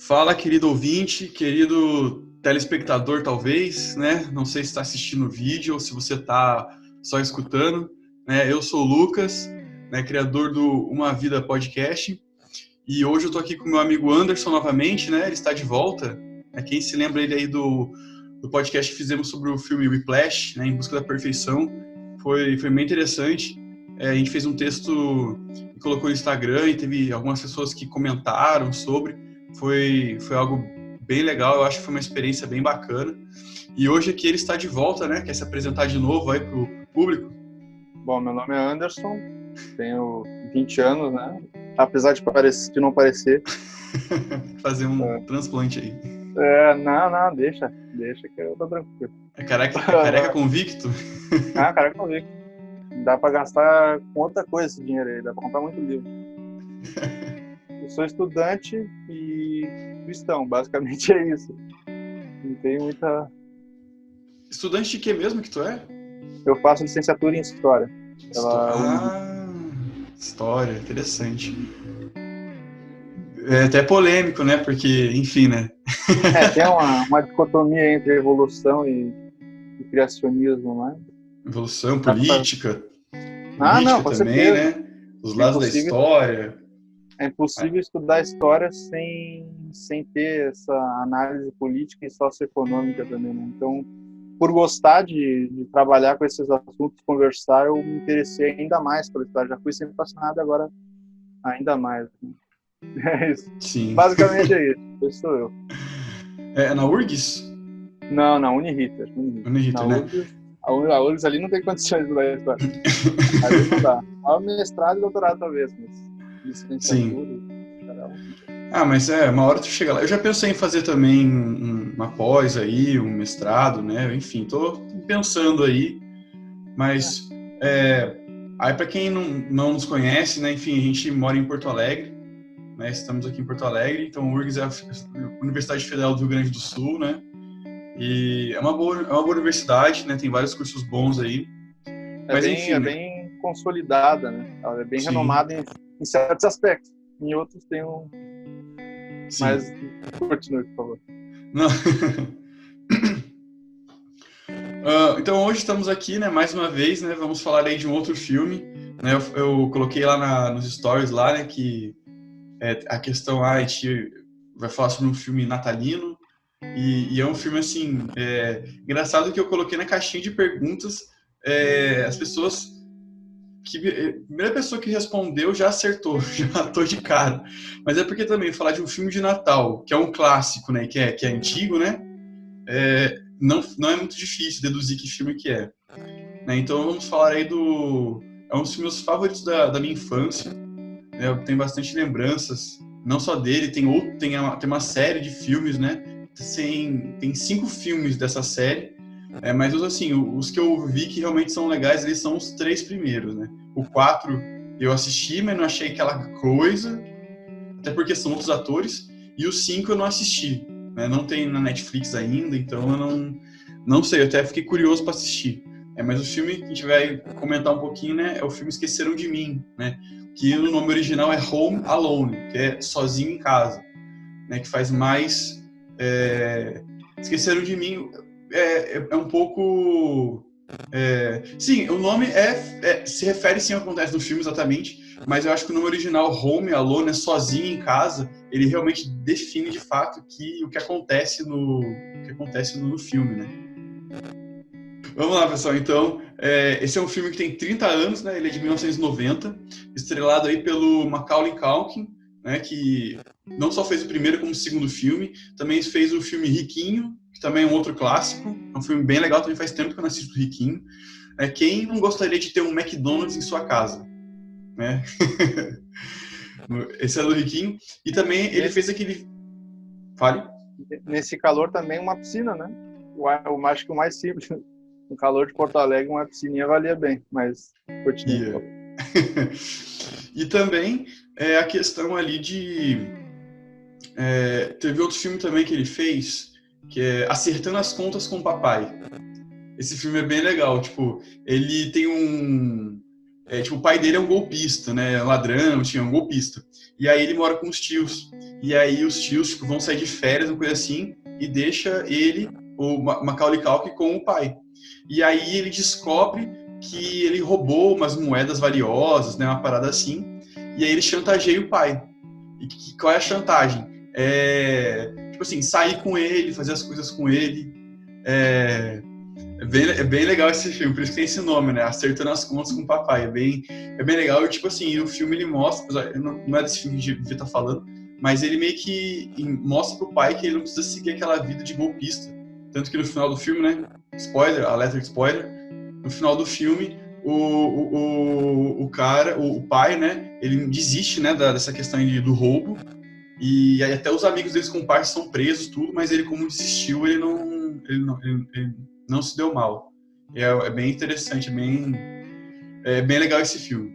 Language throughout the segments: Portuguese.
Fala, querido ouvinte, querido telespectador, talvez, né? Não sei se está assistindo o vídeo ou se você está só escutando, né? Eu sou o Lucas, né, criador do Uma Vida Podcast, e hoje eu estou aqui com o meu amigo Anderson novamente, né? Ele está de volta, né? Quem se lembra ele aí do podcast que fizemos sobre o filme Whiplash, né? Em Busca da Perfeição, foi bem interessante. A gente fez um texto e colocou no Instagram e teve algumas pessoas que comentaram sobre. Foi algo bem legal, eu acho que foi uma experiência bem bacana. E hoje aqui ele está de volta, né? Quer se apresentar de novo aí pro público? Bom, meu nome é Anderson, tenho 20 anos, né? Apesar de não parecer. Fazer um transplante aí. Não, deixa que eu tô tranquilo. É careca convicto? Careca convicto. Dá pra gastar com outra coisa esse dinheiro aí, dá pra comprar muito livro. Eu sou estudante e cristão, basicamente é isso. Não tem muita... Estudante de que mesmo que tu é? Eu faço licenciatura em História. História, interessante. É até polêmico, né? Porque, enfim, né? Tem uma dicotomia entre evolução e criacionismo, né? Evolução, política. Não, com também, certeza. né? Os lados da história. É impossível estudar história sem ter essa análise política e socioeconômica também, né? Então, por gostar de trabalhar com esses assuntos, conversar, eu me interessei ainda mais pela história. Já fui sempre fascinado, agora ainda mais. Né? É isso. Sim. Basicamente é isso. Esse sou eu. É na URGS? Não, na Uniriter, Uniriter, né? A URGS ali não tem condições de estudar história. Ali não dá. Há mestrado e doutorado talvez, mas licenciatura. Sim. Mas uma hora tu chega lá. Eu já pensei em fazer também uma pós aí, um mestrado, né? Enfim, tô pensando aí. Mas aí para quem não nos conhece, né? Enfim, a gente mora em Porto Alegre, né? Estamos aqui em Porto Alegre, então o URGS é a Universidade Federal do Rio Grande do Sul, né? E é uma boa universidade, né? Tem vários cursos bons aí. Mas enfim, é bem consolidada, né? Ela é bem Sim. renomada em certos aspectos. Em outros tem um... Sim. Mas continue, por favor. Não. Então hoje estamos aqui, né, mais uma vez, né, vamos falar aí de um outro filme, né, eu coloquei lá nos stories lá, né, que a questão, a gente vai falar sobre um filme natalino, e é um filme, assim, engraçado que eu coloquei na caixinha de perguntas, as pessoas, a primeira pessoa que respondeu já acertou, já tô de cara, mas é porque também falar de um filme de Natal, que é um clássico, né, que é antigo, né, não é muito difícil deduzir que filme que é. Né? Então vamos falar aí é um dos filmes favoritos da minha infância. Né? Eu tenho bastante lembranças, não só dele, tem uma série de filmes, né? Tem 5 filmes dessa série, mas assim, os que eu vi que realmente são legais, eles são os 3 primeiros, né? O 4 eu assisti, mas não achei aquela coisa, até porque são outros atores, e o 5 eu não assisti. Né? Não tem na Netflix ainda, então eu não sei, eu até fiquei curioso para assistir. Mas o filme que a gente vai comentar um pouquinho, né, é o filme Esqueceram de Mim, né, que no nome original é Home Alone, que é Sozinho em Casa, né, que faz mais... Esqueceram de Mim é um pouco... sim, o nome se refere sim ao que acontece no filme exatamente, mas eu acho que o nome original Home Alone, é Sozinho em Casa, ele realmente define de fato o que acontece no filme, né? Vamos lá, pessoal. Então, esse é um filme que tem 30 anos, né? Ele é de 1990, estrelado aí pelo Macaulay Culkin, né? Que não só fez o primeiro como o segundo filme, também fez o filme Riquinho, que também é um outro clássico. É um filme bem legal, também faz tempo que eu não assisto Riquinho. Quem não gostaria de ter um McDonald's em sua casa? Né? Esse é do Riquinho. E também ele fez aquele... Fale. Nesse calor também uma piscina, né? Eu acho que o mais simples, no calor de Porto Alegre, uma piscininha valia bem, mas continua. E também a questão ali de... teve outro filme também que ele fez, que é Acertando as Contas com o Papai. Esse filme é bem legal, tipo, ele tem tipo, o pai dele é um golpista, né, ladrão, tinha um golpista. E aí ele mora com os tios. e aí os tios tipo, vão sair de férias, uma coisa assim, e deixa ele, o Macaulay Culkin, com o pai. E aí ele descobre que ele roubou umas moedas valiosas, né, uma parada assim, e aí ele chantageia o pai. E qual é a chantagem? Tipo assim, sair com ele, fazer as coisas com ele. É bem legal esse filme, por isso que tem esse nome, né? Acertando as contas com o papai. É bem legal. E, tipo assim, o filme ele mostra, não é desse filme que o Vitor tá falando, mas ele meio que mostra pro pai que ele não precisa seguir aquela vida de golpista. Tanto que no final do filme, né? Spoiler, alerta de spoiler. No final do filme, o cara, o pai, né? Ele desiste, né? Dessa questão do roubo. E aí até os amigos deles com parte são presos, tudo, mas ele, como desistiu, ele não se deu mal. É bem interessante, é bem legal esse filme.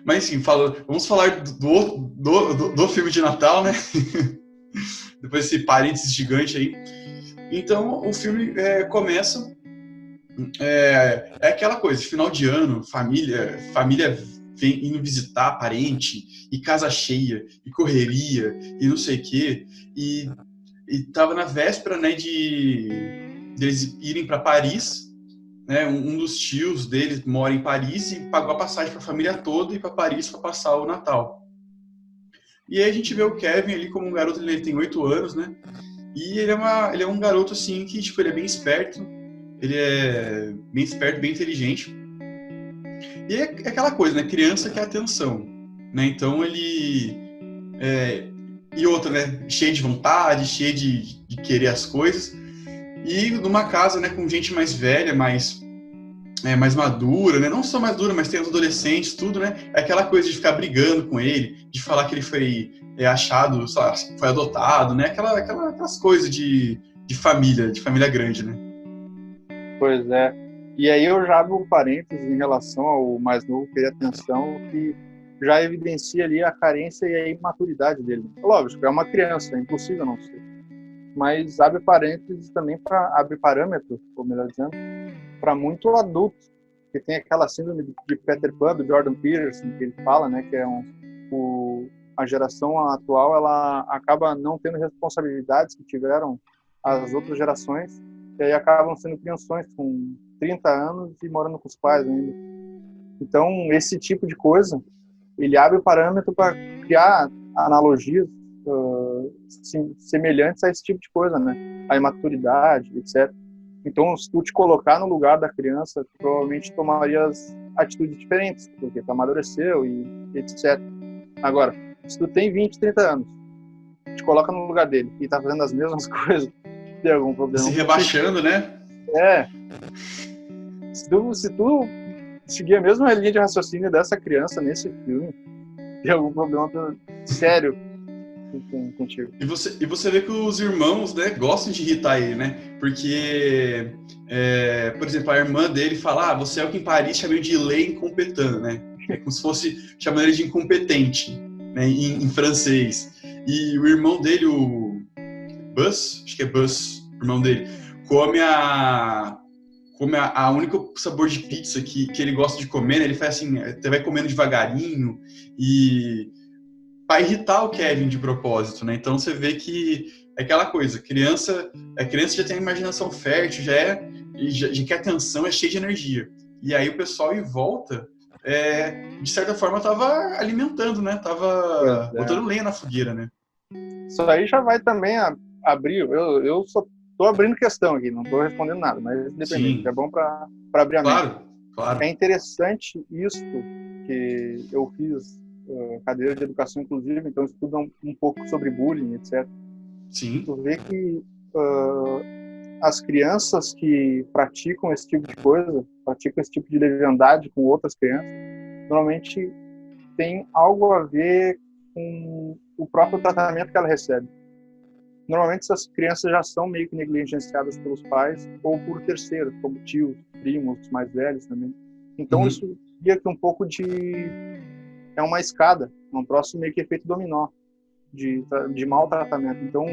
Mas enfim, vamos falar do filme de Natal, né? Depois desse parênteses gigante aí. Então, o filme começa... É aquela coisa, final de ano, família vem indo visitar parente, e casa cheia, e correria, e não sei o quê. E tava na véspera, né, deles irem para Paris, né? Um dos tios deles mora em Paris e pagou a passagem para a família toda e para Paris para passar o Natal. E aí a gente vê o Kevin ali como um garoto, ele tem 8 anos, né? E ele é um garoto assim que tipo, ele é bem esperto, bem inteligente. E é aquela coisa, né? Criança quer atenção, né? Então ele e outra, né? Cheio de vontade, cheio de querer as coisas. E numa casa, né, com gente mais velha, mais madura, né? Não só madura, mas tem os adolescentes, tudo, né? É aquela coisa de ficar brigando com ele, de falar que ele foi achado, foi adotado, né? Aquelas coisas de família grande, né? Pois é. E aí eu já abro um parênteses em relação ao mais novo querer atenção, que já evidencia ali a carência e a imaturidade dele. Lógico, é uma criança, é impossível não ser. Mas abre parênteses também abre parâmetro, ou melhor dizendo, para muito adulto, que tem aquela síndrome de Peter Pan, do Jordan Peterson, que ele fala, né, que é a geração atual, ela acaba não tendo responsabilidades que tiveram as outras gerações, e aí acabam sendo crianções com 30 anos e morando com os pais ainda. Então, esse tipo de coisa, ele abre o parâmetro para criar analogias semelhantes a esse tipo de coisa, né? A imaturidade, etc. Então, se tu te colocar no lugar da criança, tu provavelmente tomarias atitudes diferentes, porque tu amadureceu e etc. Agora, se tu tem 20, 30 anos, te coloca no lugar dele e tá fazendo as mesmas coisas, tem algum problema. Se rebaixando, né? Se tu seguir a mesma linha de raciocínio dessa criança nesse filme, tem algum problema sério contigo. E você vê que os irmãos, né, gostam de irritar ele, né? Porque, por exemplo, a irmã dele fala, você é o que em Paris chama de lei incompetente, né? É como se fosse chamando ele de incompetente, né, em francês. E o irmão dele, o Buzz, acho que é Buzz, o irmão dele, come a única sabor de pizza que ele gosta de comer, né? Ele faz assim, até vai comendo devagarinho e para irritar o Kevin de propósito, né? Então você vê que é aquela coisa, a criança já tem a imaginação fértil, já quer atenção, é cheia de energia. E aí o pessoal em volta, de certa forma, tava alimentando, né? Tava botando lenha na fogueira, né? Isso aí já vai também abrir, eu só tô abrindo questão aqui, não tô respondendo nada, mas independente, é bom para abrir a mente. Claro. É interessante isso que eu fiz cadeira de educação inclusiva, então estudo um pouco sobre bullying, etc. Sim. Tu vê que as crianças que praticam esse tipo de coisa, praticam esse tipo de leviandade com outras crianças, normalmente tem algo a ver com o próprio tratamento que ela recebe. Normalmente essas crianças já são meio que negligenciadas pelos pais ou por terceiros, como tios, primos, mais velhos também. Então isso cria que um pouco é uma escada, um troço meio que efeito dominó de maltratamento. Então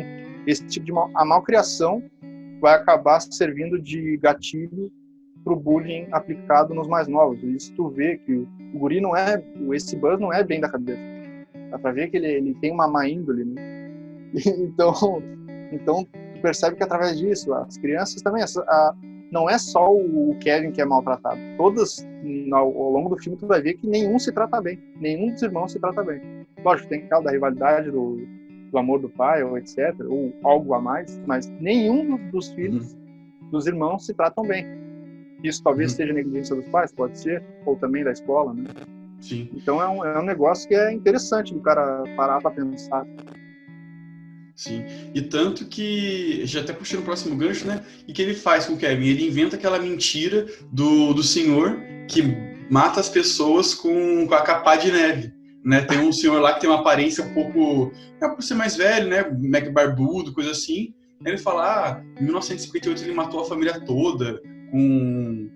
esse tipo de a malcriação vai acabar servindo de gatilho para o bullying aplicado nos mais novos. E isso tu vê que o guri esse Buzz não é bem da cabeça. Dá para ver que ele tem uma má índole, né? Então, tu percebe que através disso, as crianças também, não é só o Kevin que é maltratado. Todas, ao longo do filme, tu vai ver que nenhum se trata bem. Nenhum dos irmãos se trata bem. Lógico, tem aquela da rivalidade, do amor do pai, ou etc., ou algo a mais, mas nenhum dos filhos, dos irmãos, se tratam bem. Isso talvez seja negligência dos pais, pode ser, ou também da escola, né? Sim. Então é um negócio que é interessante do cara parar para pensar. Sim. E tanto que, já até puxando o próximo gancho, né? E que ele faz com o Kevin? Ele inventa aquela mentira do senhor que mata as pessoas com a capa de neve. Né? Tem um senhor lá que tem uma aparência um pouco... por ser mais velho, né? Mega barbudo, coisa assim. Aí ele fala, em 1958 ele matou a família toda com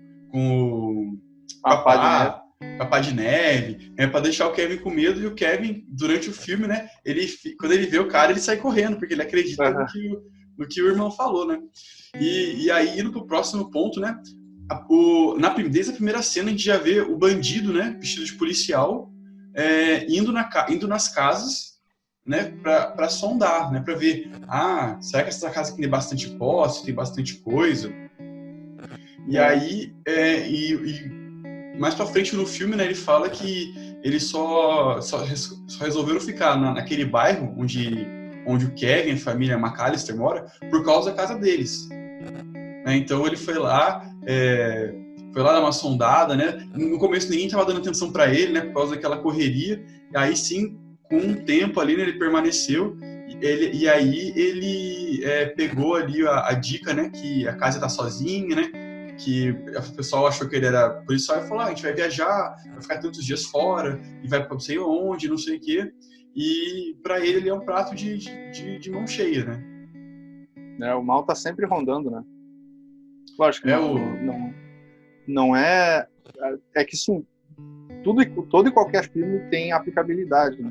capa de neve, para deixar o Kevin com medo, e o Kevin, durante o filme, né, quando ele vê o cara, ele sai correndo, porque ele acredita no que o irmão falou, né? E aí, indo pro próximo ponto, né, desde a primeira cena, a gente já vê o bandido, né, vestido de policial, indo nas casas, né, para sondar, né, para ver, será que essa casa aqui tem bastante posse, tem bastante coisa? E aí, mais pra frente no filme, né, ele fala que eles só resolveram ficar naquele bairro onde o Kevin, a família McAllister mora, por causa da casa deles. Né? Então ele foi lá dar uma sondada, né? No começo ninguém estava dando atenção para ele, né, por causa daquela correria. E aí sim, com um tempo ali, né, ele permaneceu. E aí ele pegou ali a dica, né, que a casa tá sozinha, né? Que o pessoal achou que ele era policial e falou, a gente vai viajar, vai ficar tantos dias fora, e vai pra não sei onde, não sei o quê. E para ele é um prato de mão cheia, né? O mal tá sempre rondando, né? Lógico que não é... É que sim, todo e qualquer filme tem aplicabilidade, né?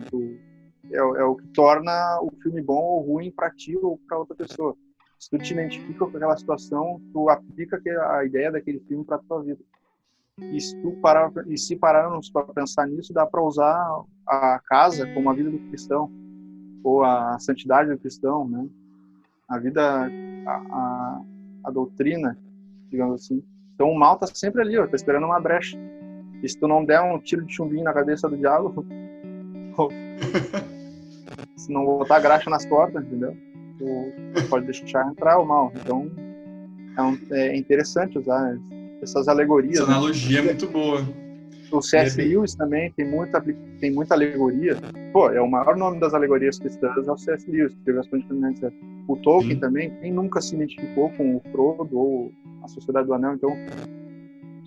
É o que torna o filme bom ou ruim para ti ou para outra pessoa. Se tu te identifica com aquela situação, tu aplica a ideia daquele filme para tua vida. E se pararmos para pensar nisso, dá para usar a casa como a vida do cristão, ou a santidade do cristão, né? A vida, a doutrina, digamos assim. Então o mal tá sempre ali, tá esperando uma brecha. E se tu não der um tiro de chumbinho na cabeça do diabo, se não botar graxa nas portas, entendeu? Tu pode deixar entrar o mal. Então é interessante usar essas alegorias. Essa analogia é muito boa. O C.S. Lewis também tem muita alegoria. Pô, é o maior nome das alegorias cristãs, é o C.S. Lewis, que teve as condições. O Tolkien também, quem nunca se identificou com o Frodo ou a Sociedade do Anel, então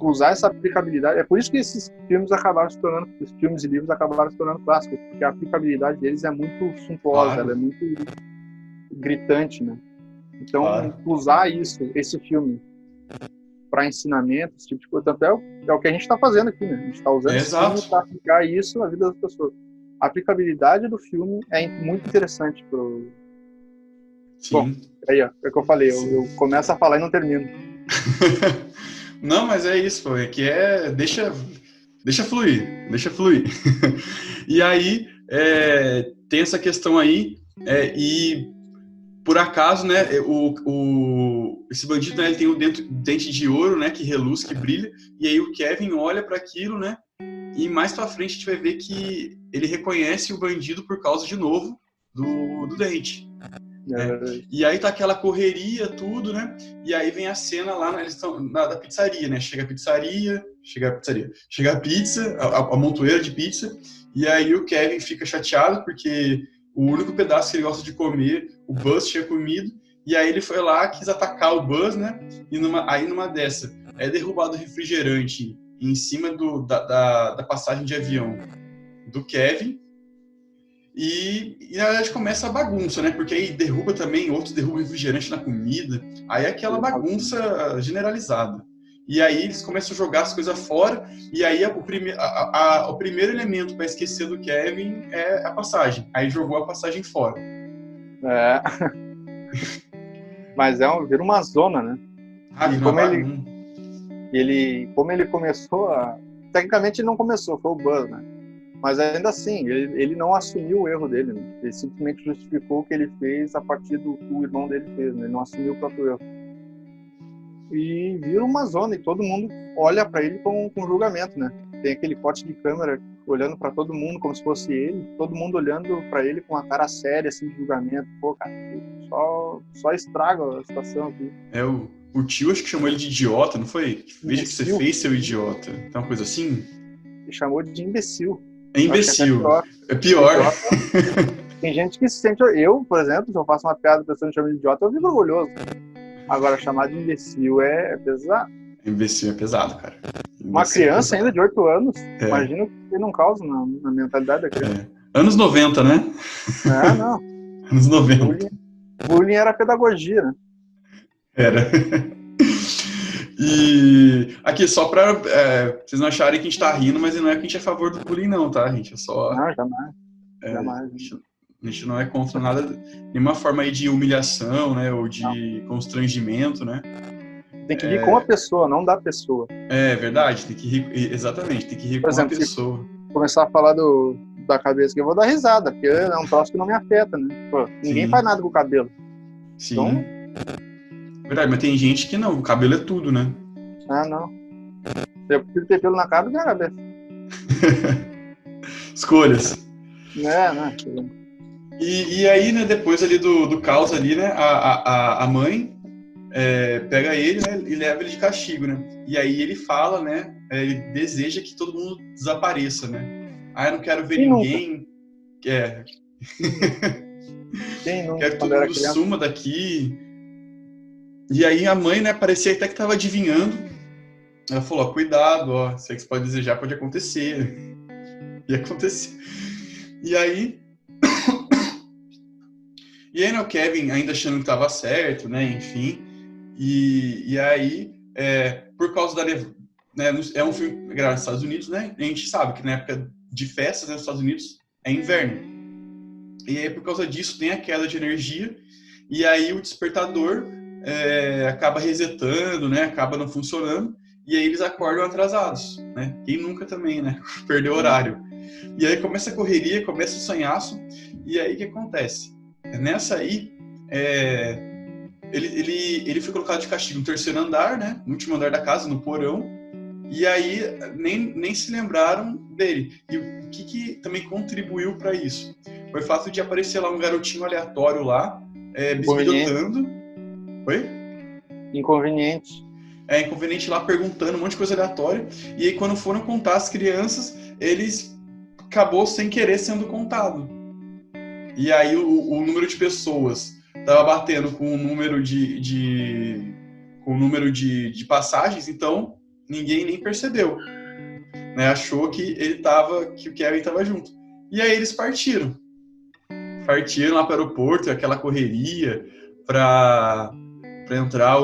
usar essa aplicabilidade, é por isso que esses filmes os filmes e livros acabaram se tornando clássicos, porque a aplicabilidade deles é muito suntuosa, ela é muito gritante, né? Então, usar esse filme para ensinamentos, tipo de coisa, tanto é o que a gente está fazendo aqui, né? A gente está usando esse filme para aplicar isso na vida das pessoas. A aplicabilidade do filme é muito interessante Sim. Bom, aí, ó, é o que eu falei, eu começo a falar e não termino. Não, mas é isso, pô, deixa fluir. E aí, tem essa questão aí, e por acaso, né, esse bandido, né, ele tem o dente de ouro, né, que reluz, que brilha, e aí o Kevin olha para aquilo, né, e mais pra frente a gente vai ver que ele reconhece o bandido por causa, de novo, do dente. E aí tá aquela correria, tudo, né? E aí vem a cena lá, eles estão da pizzaria, né? Chega a pizza, a montoeira de pizza, e aí o Kevin fica chateado porque o único pedaço que ele gosta de comer, o Buzz tinha comido, e aí ele foi lá, quis atacar o Buzz, né? E numa dessa, é derrubado o refrigerante em cima da passagem de avião do Kevin. E na verdade começa a bagunça, né? Porque aí derruba também, outros derrubam refrigerante na comida. Aí é aquela bagunça generalizada. E aí eles começam a jogar as coisas fora. E aí o primeiro elemento para esquecer do Kevin é a passagem. Aí jogou a passagem fora. Mas vira uma zona, né? Como ele começou Tecnicamente ele não começou, foi o Buzz, né? Mas ainda assim, ele não assumiu o erro dele, né? Ele simplesmente justificou o que ele fez a partir do que o irmão dele fez, né? Ele não assumiu o próprio erro. E vira uma zona, e todo mundo olha para ele com julgamento, né? Tem aquele pote de câmera olhando para todo mundo como se fosse ele, todo mundo olhando para ele com uma cara séria, assim, de julgamento. Pô, cara, só estraga a situação aqui. O tio acho que chamou ele de idiota, não foi? Veja o que você fez, seu idiota. Então, uma coisa assim? Ele chamou de imbecil. É imbecil. É pior. Tem gente que se sente... Eu, por exemplo, se eu faço uma piada e a pessoa me chama de idiota, eu fico orgulhoso. Agora, chamar de imbecil é pesado. Imbecil é pesado, cara. Imbecil uma criança ainda de 8 anos, imagina o que ele não causa na mentalidade da criança. Anos 90, né? Não. Anos 90. Bullying era pedagogia, né? Era. E aqui, só pra vocês não acharem que a gente tá rindo, mas não é que a gente é a favor do bullying, não, tá? A gente é só... Não, jamais. Jamais. A gente não é contra nada, nenhuma forma aí de humilhação, né? Ou de constrangimento, né? Tem que rir com a pessoa, não da pessoa. É verdade, tem que rir, exatamente, tem que rir com a pessoa. Se começar a falar da cabeça que eu vou dar risada, porque é um troço que não me afeta, né? Pô, ninguém faz nada com o cabelo. Sim. Então... Verdade, mas tem gente que não, o cabelo é tudo, né? Não. Eu prefiro ter pelo na cara do que na cabeça. Escolhas. Né? E aí, né, depois ali do caos ali, né, a mãe pega ele, né, e leva ele de castigo, né? E aí ele fala, né, ele deseja que todo mundo desapareça, né? Eu não quero ver ninguém. Quem nunca? Quero que todo mundo suma daqui. E aí a mãe, né, parecia até que estava adivinhando. Ela falou, cuidado, isso aí que você pode desejar pode acontecer. E aconteceu. E aí, né, o Kevin ainda achando que estava certo, né, enfim. E aí, por causa da... Né, é um filme gravado nos Estados Unidos, né? A gente sabe que na época de festas, né, nos Estados Unidos é inverno. E aí, por causa disso, tem a queda de energia. E aí o despertador... acaba resetando, né? Acaba não funcionando, e aí eles acordam atrasados, né? Quem nunca também, né? Perdeu o horário. E aí começa a correria, começa o sonhaço, e aí o que acontece? Nessa aí, ele foi colocado de castigo no terceiro andar, né? No último andar da casa, no porão, e aí nem se lembraram dele. E o que também contribuiu para isso? Foi o fato de aparecer lá um garotinho aleatório lá, bisbilhotando. Oi? Inconveniente. Inconveniente lá perguntando um monte de coisa aleatória. E aí quando foram contar as crianças, eles acabou sem querer sendo contado. E aí o número de pessoas estava batendo com o número de passagens, então ninguém nem percebeu. Né? Achou que o Kevin estava junto. E aí eles partiram lá para o aeroporto, aquela correria para entrar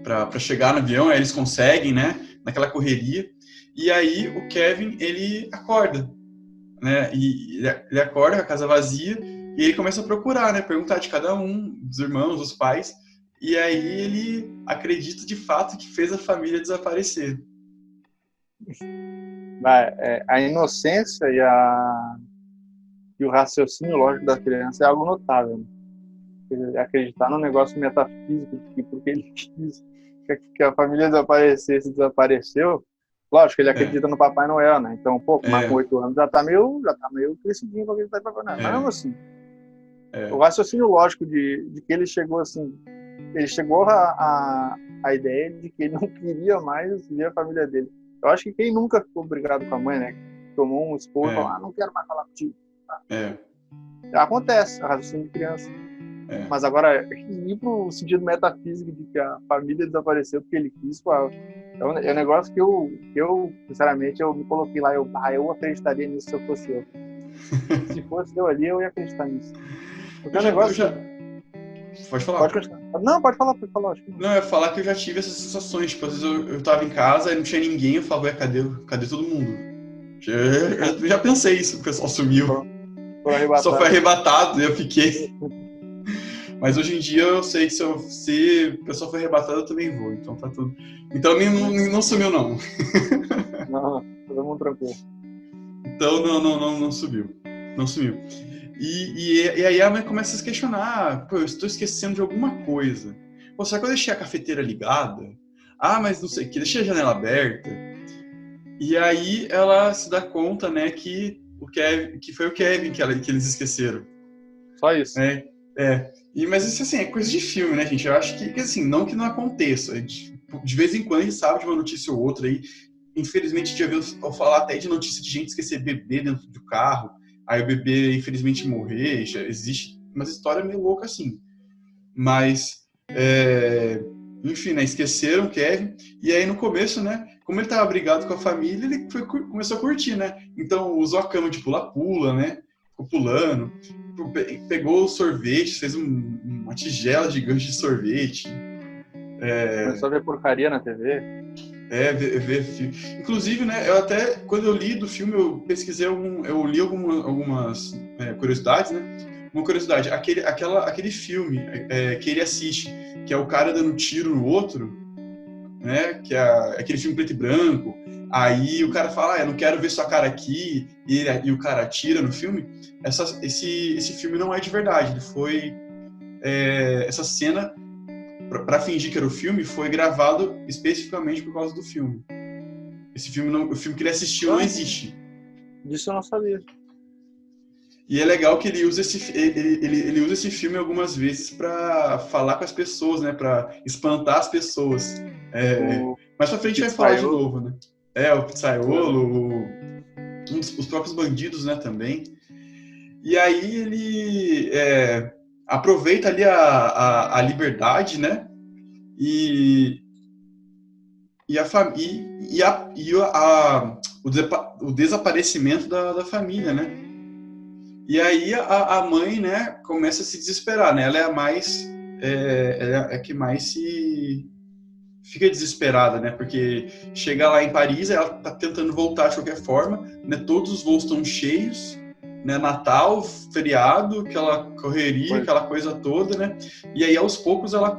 para chegar no avião, aí eles conseguem, né, naquela correria, e aí o Kevin, ele acorda, né, e ele acorda com a casa vazia, e ele começa a procurar, né, perguntar de cada um, dos irmãos, dos pais, e aí ele acredita de fato que fez a família desaparecer. A inocência e o raciocínio lógico da criança é algo notável, né? Acreditar num negócio metafísico que porque ele quis que a família desapareceu, lógico que ele acredita no Papai Noel, né? Então, mas com 8 anos já tá meio crescidinho pra acreditar em Papai Noel. Mas mesmo assim, o raciocínio lógico de que ele chegou assim, ele chegou a ideia de que ele não queria mais ver a família dele. Eu acho que quem nunca ficou brigado com a mãe, né? Tomou um esporro e falou, não quero mais falar contigo. Acontece, a raciocínio de criança. Mas agora, ir pro sentido metafísico de que a família desapareceu porque ele quis, é um negócio que eu sinceramente, eu me coloquei lá, eu acreditaria nisso se eu fosse eu. Se fosse eu ali, eu ia acreditar nisso. Porque o negócio... Pode falar. Pode continuar. Não, pode falar. Acho que não, eu ia falar que eu já tive essas sensações, tipo, às vezes eu tava em casa e não tinha ninguém, eu falava, cadê todo mundo? Eu já pensei isso, o pessoal sumiu. Só foi arrebatado, eu fiquei... Mas hoje em dia eu sei que se o pessoal for arrebatado, eu também vou. Então tá tudo. Então não sumiu, não. Não, todo mundo tranquilo. Então não subiu. Não sumiu. E aí a mãe começa a se questionar, pô, eu estou esquecendo de alguma coisa. Pô, será que eu deixei a cafeteira ligada? Ah, mas não sei o que, deixei a janela aberta. E aí ela se dá conta, né, que foi o Kevin que eles esqueceram. Só isso. Mas isso, assim, é coisa de filme, né, gente? Eu acho que assim, não que não aconteça. De vez em quando a gente sabe de uma notícia ou outra aí. Infelizmente, já viu falar até de notícia de gente esquecer bebê dentro do carro. Aí o bebê, infelizmente, morrer. Já existe umas histórias meio loucas assim. Mas, enfim, né, esqueceram o Kevin. E aí, no começo, né, como ele estava brigado com a família, ele começou a curtir, né? Então, usou a cama de pula-pula, né? Ficou pulando. Pegou o sorvete, fez uma tigela gigante de sorvete. Começou a ver porcaria na TV. Ver filme. Inclusive, né, eu até, quando eu li do filme, eu pesquisei, eu li algumas curiosidades, né? Uma curiosidade, aquele filme que ele assiste, que é o cara dando tiro no outro, né? Que é aquele filme preto e branco. Aí o cara fala, eu não quero ver sua cara aqui, e o cara atira no filme. Esse filme não é de verdade, ele foi... essa cena, para fingir que era o filme, foi gravado especificamente por causa do filme. Esse filme, o filme que ele assistiu não existe. Disso eu não sabia. E é legal que ele usa esse filme algumas vezes para falar com as pessoas, né? Para espantar as pessoas. Mais pra frente a gente vai falar de novo, né? O pizzaiolo, os próprios bandidos, né? Também. E aí ele aproveita ali a liberdade, né? O desaparecimento da família, né? E aí a mãe, né, começa a se desesperar, né? Ela é ela é a que mais fica desesperada, né? Porque chega lá em Paris, ela tá tentando voltar de qualquer forma, né? Todos os voos estão cheios, né? Natal, feriado, aquela correria, aquela coisa toda, né? E aí aos poucos ela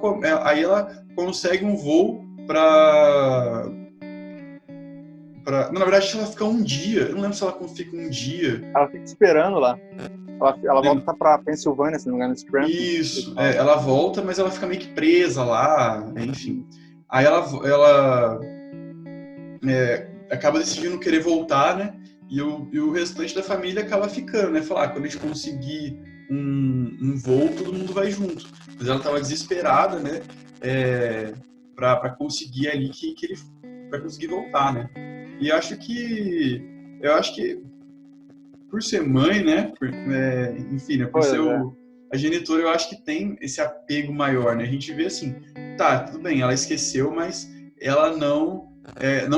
consegue um voo para na verdade ela fica um dia, eu não lembro se ela fica um dia. Ela fica esperando lá. Ela volta pra Pensilvânia, se não me engano, Scranton. Isso, ela volta, mas ela fica meio que presa lá, enfim. Aí ela acaba decidindo querer voltar, né? E o restante da família acaba ficando, né? Falar, quando a gente conseguir um voo, todo mundo vai junto. Mas ela estava desesperada, né? Para conseguir ali para conseguir voltar, né? E eu acho que por ser mãe, né? Enfim, né? Por ser a genitora, eu acho que tem esse apego maior, né? A gente vê assim, tá, tudo bem, ela esqueceu, mas ela não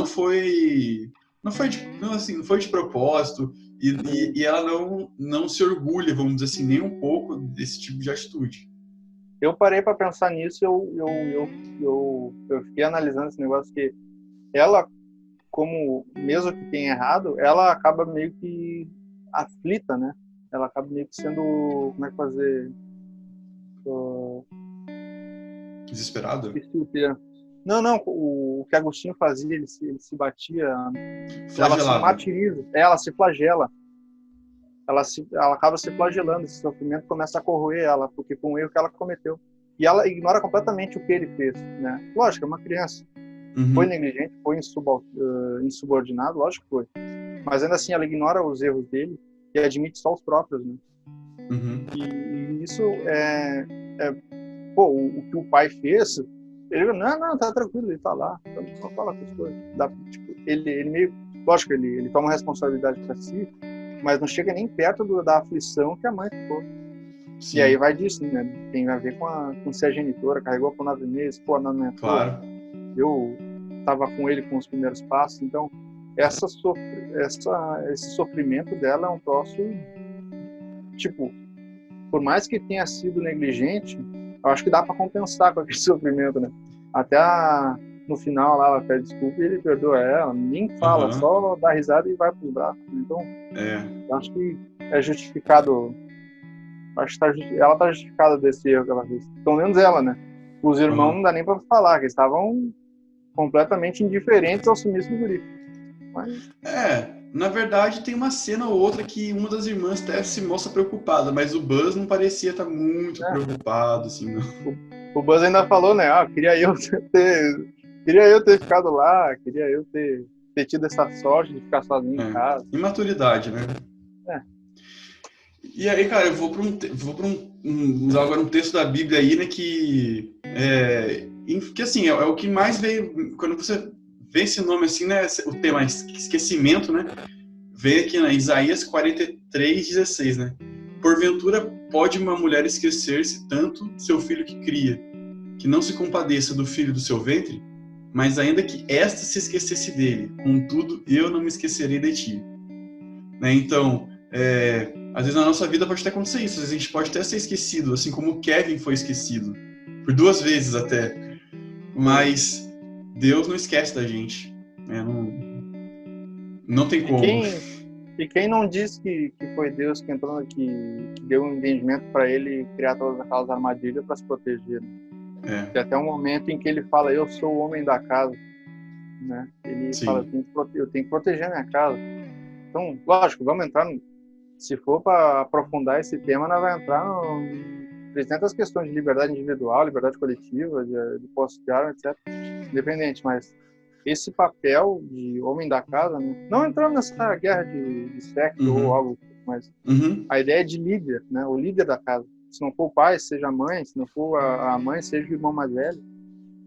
foi de propósito e ela não se orgulha, vamos dizer assim, nem um pouco desse tipo de atitude. Eu parei para pensar nisso, eu fiquei analisando esse negócio que ela, como mesmo que tenha errado, ela acaba meio que aflita, né? Ela acaba meio que sendo, como é que fazer? Desesperada? Não, o que Agostinho fazia, ele se batia, flagelado. Ela se martiriza, ela se flagela, ela acaba se flagelando, esse sofrimento começa a corroer ela, porque com o erro que ela cometeu. E ela ignora completamente o que ele fez, né? Lógico, é uma criança. Uhum. Foi negligente, foi insubordinado, lógico que foi. Mas ainda assim ela ignora os erros dele e admite só os próprios, né? Uhum. E isso o que o pai fez, ele não, tá tranquilo, ele tá lá, só fala com as coisas. Ele meio, lógico, ele toma responsabilidade para si, mas não chega nem perto da aflição que a mãe ficou. Sim. E aí vai disso, né? Tem a ver com ser a genitora, carregou por 9 meses, amamentou. Claro. Eu estava com ele com os primeiros passos, então esse sofrimento dela é um troço, tipo, por mais que tenha sido negligente, eu acho que dá para compensar com aquele sofrimento, né? Até no final lá ela pede desculpa e ele perdoa ela, nem fala, só dá risada e vai pros braços. Então, eu acho que é justificado, ela tá justificada desse erro que ela fez. Pelo menos ela, né? Os irmãos não dá nem para falar, que eles estavam completamente indiferentes ao sumiço do guri. Mas... Na verdade tem uma cena ou outra que uma das irmãs até se mostra preocupada, mas o Buzz não parecia estar muito preocupado, assim, não. O Buzz ainda falou, né, queria eu ter ficado lá, queria eu ter tido essa sorte de ficar sozinho em casa. Imaturidade, né? E aí, cara, eu vou para usar agora um texto da Bíblia aí, né, que assim, é o que mais veio, quando você vê esse nome assim, né, o tema esquecimento, né, vem aqui na Isaías 43:16, né, porventura pode uma mulher esquecer-se tanto do seu filho que cria, que não se compadeça do filho do seu ventre, mas ainda que esta se esquecesse dele, contudo eu não me esquecerei de ti. Né, então, às vezes na nossa vida pode até acontecer isso, às vezes a gente pode até ser esquecido, assim como o Kevin foi esquecido, por 2 vezes até, mas Deus não esquece da gente, né? Não tem como. E quem não diz que foi Deus que entrou, que deu um entendimento para ele criar todas aquelas armadilhas para se proteger, né? Tem até um momento em que ele fala, eu sou o homem da casa, né? Ele fala, eu tenho que proteger a minha casa. Então, lógico, vamos entrar se for para aprofundar esse tema, nós vamos entrar no 300 questões de liberdade individual, liberdade coletiva, de posse de arma, etc. Independente, mas esse papel de homem da casa, né? Não entrando nessa guerra de sexo ou algo, mas a ideia de líder, né? O líder da casa. Se não for o pai, seja a mãe, se não for a mãe, seja o irmão mais velho,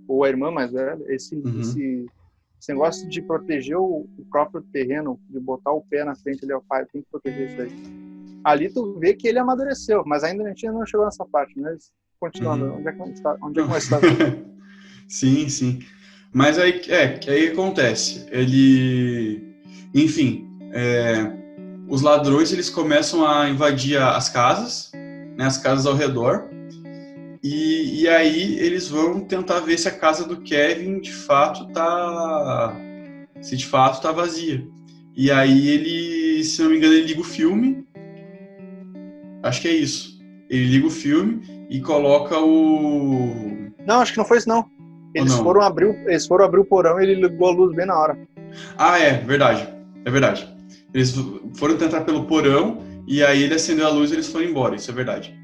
ou a irmã mais velha. Esse negócio de proteger o próprio terreno, de botar o pé na frente ali ao pai, tem que proteger isso aí. Ali tu vê que ele amadureceu, mas ainda a gente não chegou nessa parte, mas continuando, onde é que nós estamos? Sim. Mas aí acontece, enfim, os ladrões eles começam a invadir as casas, né, as casas ao redor, e aí eles vão tentar ver se a casa do Kevin de fato tá vazia. E aí ele, se não me engano, ele liga o filme. Acho que é isso. Ele liga o filme e coloca o... Não, acho que não foi isso não. Eles foram abrir o porão e ele ligou a luz bem na hora. Verdade. É verdade. Eles foram tentar pelo porão e aí ele acendeu a luz e eles foram embora. Isso é verdade.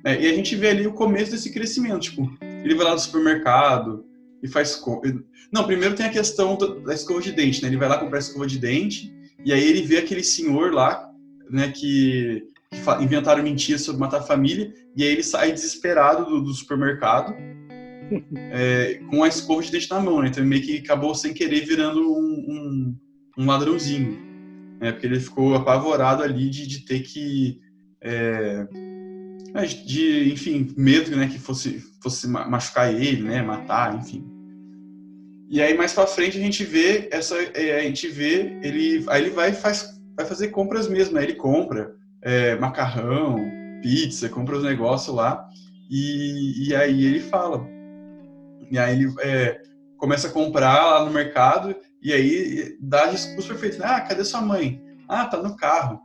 E a gente vê ali o começo desse crescimento, tipo, ele vai lá no supermercado e faz... Não, primeiro tem a questão da escova de dente, né? Ele vai lá comprar a escova de dente e aí ele vê aquele senhor lá, né, que inventaram mentiras sobre matar a família, e aí ele sai desesperado do supermercado com a escova de dente na mão, né? Então ele meio que acabou sem querer virando um ladrãozinho, né? Porque ele ficou apavorado ali de ter que... enfim, medo, né, que fosse machucar ele, né, matar, enfim. E aí mais pra frente a gente vê ele vai fazer compras mesmo, né? Ele compra macarrão, pizza, compra os negócios lá e aí ele fala, e aí ele começa a comprar lá no mercado e aí dá a desculpa perfeita, cadê sua mãe? Tá no carro.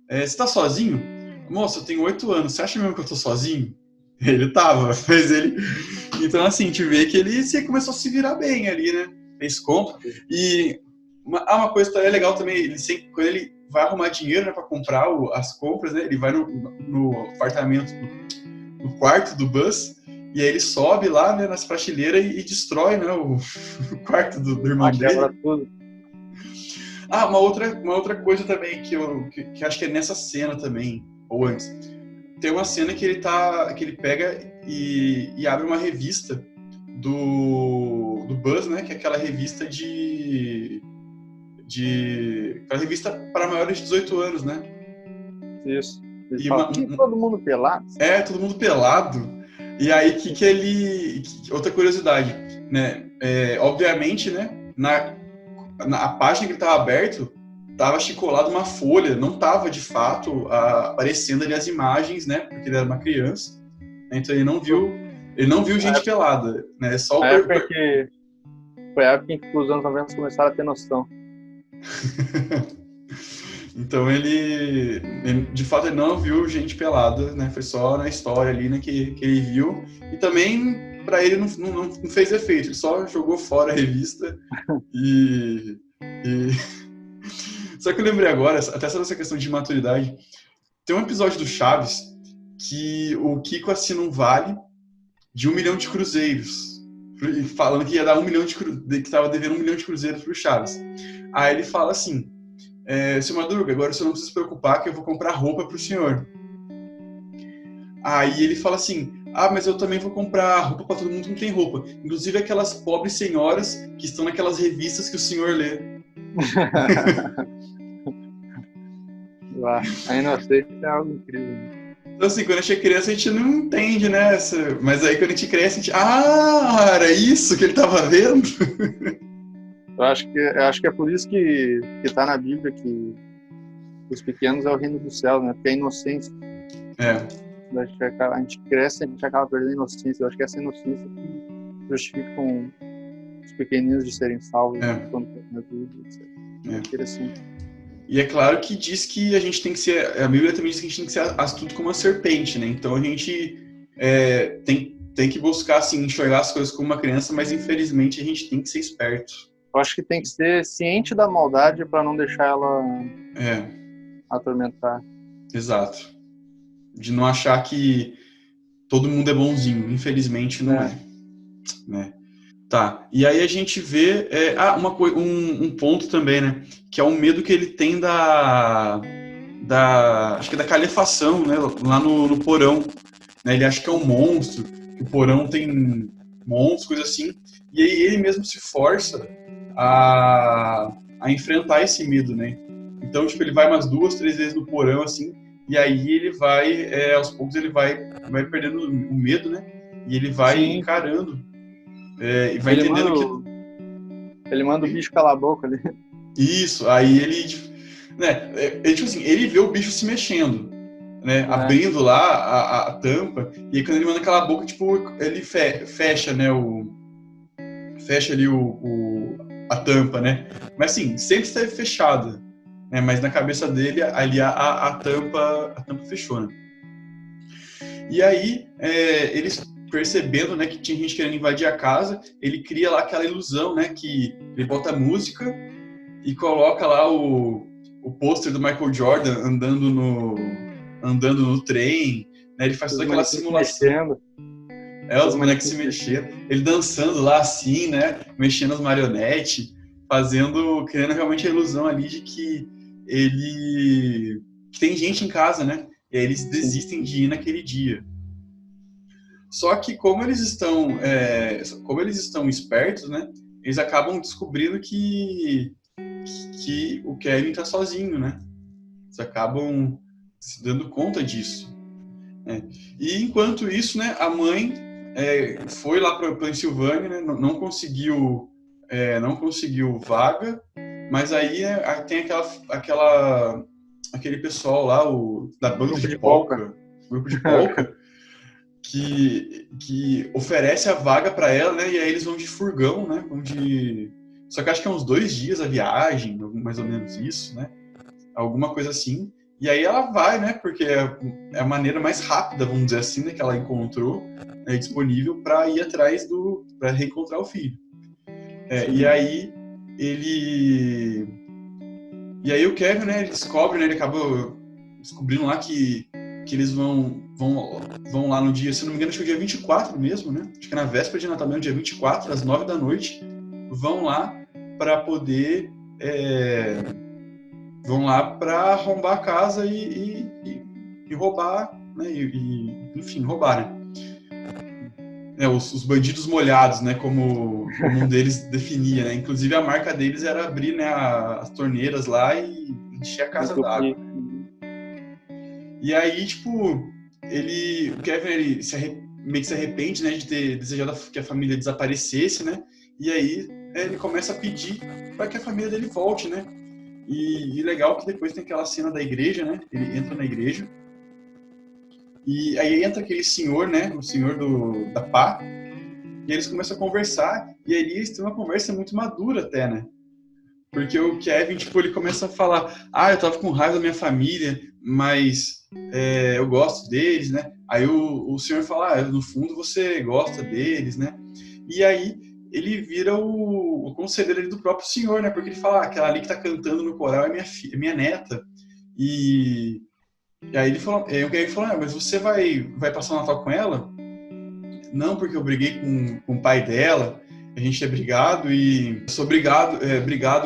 Você tá sozinho? Moça, eu tenho 8 anos, você acha mesmo que eu tô sozinho? Ele tava, mas ele... Então, assim, a gente vê que ele começou a se virar bem ali, né? Fez compra. E uma coisa que é legal também, quando ele vai arrumar dinheiro, né, pra comprar as compras, né? Ele vai no apartamento, no quarto do Buzz, e aí ele sobe lá, né, nas prateleiras e destrói, né, o quarto do irmão dele. Quebra tudo. Uma outra coisa também que acho que é nessa cena também, ou antes, tem uma cena que ele pega e abre uma revista do Buzz, né, que é aquela revista aquela revista para maiores de 18 anos, né? Isso. Todo mundo pelado? Todo mundo pelado. E aí outra curiosidade, né? Obviamente, né, na página que ele estava aberto, estava chicolado uma folha, não estava de fato aparecendo ali as imagens, né? Porque ele era uma criança, né, então ele não viu gente pelada, né? Só foi a época em que os anos 90 começaram a ter noção. Então ele de fato ele não viu gente pelada, né? Foi só na história ali, né, que ele viu, e também para ele não fez efeito, ele só jogou fora a revista e E... Só que eu lembrei agora, até sobre essa questão de maturidade, tem um episódio do Chaves que o Kiko assina um vale de 1 milhão de cruzeiros, falando que ia dar 1 milhão de que estava devendo 1 milhão de cruzeiros pro Chaves. Aí ele fala assim, seu Madruga, agora o senhor não precisa se preocupar que eu vou comprar roupa pro senhor. Aí ele fala assim, mas eu também vou comprar roupa para todo mundo que não tem roupa, inclusive aquelas pobres senhoras que estão naquelas revistas que o senhor lê. A inocência é algo incrível. Então, assim, quando a gente é criança, a gente não entende, né? Mas aí, quando a gente cresce, a gente... era isso que ele estava vendo? Eu acho que é por isso que tá na Bíblia que os pequenos é o reino do céu, né? Porque a inocência... A gente cresce e a gente acaba perdendo a inocência. Eu acho que essa inocência que justifica os pequeninos de serem salvos quando tem na Bíblia, etc. É interessante. E é claro que diz que a gente tem que ser... A Bíblia também diz que a gente tem que ser astuto como uma serpente, né? Então a gente tem que buscar, assim, enxergar as coisas como uma criança, mas infelizmente a gente tem que ser esperto. Eu acho que tem que ser ciente da maldade para não deixar ela atormentar. Exato. De não achar que todo mundo é bonzinho. Infelizmente não é. Né? Tá. E aí a gente vê um ponto também, né? Que é o medo que ele tem acho que da calefação, né? Lá no porão. Né? Ele acha que é um monstro, que o porão tem monstros, coisa assim. E aí ele mesmo se força a enfrentar esse medo, né? Então, tipo, ele vai umas 2, 3 vezes no porão, assim, e aí ele vai, aos poucos ele vai perdendo o medo, né? E ele vai encarando. E vai entendendo que... Ele manda o bicho calar a boca ali. Isso, aí ele... tipo assim, ele vê o bicho se mexendo, né? Abrindo lá a tampa, e aí quando ele manda calar a boca, tipo, ele fecha, né? Fecha ali a tampa, né? Mas assim, sempre esteve fechada, né? Mas na cabeça dele, ali a tampa fechou, né? E aí, eles percebendo, né, que tinha gente querendo invadir a casa, ele cria lá aquela ilusão, né, que ele bota música e coloca lá o pôster do Michael Jordan andando no trem, né? Ele faz toda aquela simulação. Os bonecos se mexendo, ele dançando lá assim, né? Mexendo as marionetes, criando realmente a ilusão ali de que que tem gente em casa, né? E aí eles desistem de ir naquele dia. Só que como eles estão espertos, né? Eles acabam descobrindo que o Kevin tá sozinho, né? Eles acabam se dando conta disso. Né? E enquanto isso, né? A mãe foi lá para Pensilvânia, né? Não conseguiu vaga, mas aí tem aquele pessoal lá, da banda de polka, grupo de polka, que oferece a vaga para ela, né? E aí eles vão de furgão, né? Só que acho que é uns 2 dias a viagem, mais ou menos isso, né? Alguma coisa assim. E aí ela vai, né? Porque é a maneira mais rápida, vamos dizer assim, né, que ela encontrou, né, disponível para ir atrás para reencontrar o filho. E aí o Kevin, né? Ele descobre, né? Ele acaba descobrindo lá que eles vão lá no dia, se não me engano, acho que é o dia 24 mesmo, né? Acho que é na véspera de Natal, no dia 24, às 9 da noite, vão lá para poder vão lá para arrombar a casa e roubar, né? Enfim, roubar, né? Os bandidos molhados, né? Como um deles definia, né? Inclusive a marca deles era abrir, né, as torneiras lá e encher a casa d'água. E aí, tipo, o Kevin, ele meio que se arrepende, né, de ter desejado que a família desaparecesse, né? E aí ele começa a pedir para que a família dele volte, né? E legal que depois tem aquela cena da igreja, né? Ele entra na igreja e aí entra aquele senhor, né? O senhor da pá, e eles começam a conversar e aí eles têm uma conversa muito madura até, né? Porque o Kevin, tipo, ele começa a falar, eu tava com raiva da minha família, mas eu gosto deles, né? Aí o senhor fala, no fundo você gosta deles, né? E aí ele vira o conselheiro ali do próprio senhor, né? Porque ele fala, aquela ali que tá cantando no coral é minha neta. E aí ele falou, mas você vai passar o Natal com ela? Não, porque eu briguei com o pai dela, a gente é brigado e eu sou brigado